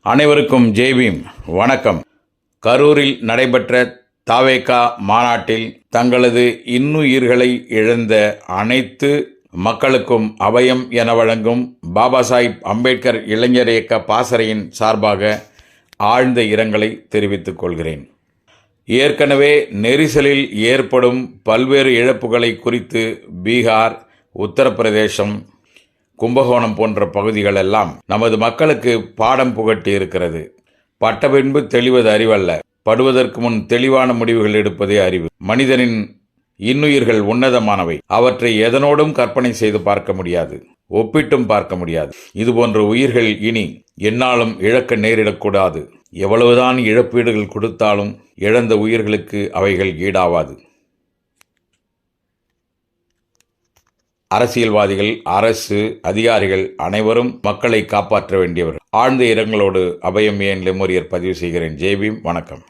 அனைவருக்கும் ஜெய்பீம். வணக்கம். கரூரில் நடைபெற்ற தாவேகா மாநாட்டில் தங்களது இன்னுயிர்களை இழந்த அனைத்து மக்களுக்கும் அபயம் என வழங்கும் பாபா சாஹிப் அம்பேத்கர் இளைஞர் இயக்க பாசறையின் சார்பாக ஆழ்ந்த இரங்கலை தெரிவித்துக் கொள்கிறேன். ஏற்கனவே நெரிசலில் ஏற்படும் பல்வேறு இழப்புகளை குறித்து பீகார், உத்தரப்பிரதேசம், கும்பகோணம் போன்ற பகுதிகளெல்லாம் நமது மக்களுக்கு பாடம் புகட்டி இருக்கிறது. பட்ட பின்பு தெளிவது அறிவல்ல, படுவதற்கு முன் தெளிவான முடிவுகள் எடுப்பதே அறிவு. மனிதனின் இன்னுயிர்கள் உன்னதமானவை. அவற்றை எதனோடும் கற்பனை செய்து பார்க்க முடியாது, ஒப்பிட்டும் பார்க்க முடியாது. இதுபோன்ற உயிர்கள் இனி எந்நாளும் இழக்க நேரிடக்கூடாது. எவ்வளவுதான் இழப்பீடுகள் கொடுத்தாலும் இழந்த உயிர்களுக்கு அவைகள் ஈடாவாது. அரசியல்வாதிகள், அரசு அதிகாரிகள் அனைவரும் மக்களை காப்பாற்ற வேண்டியவர். ஆழ்ந்த இரங்கலோடு அபயம் ஏன் லெமோரியர் பதிவு செய்கிறேன். ஜெய்பீம். வணக்கம்.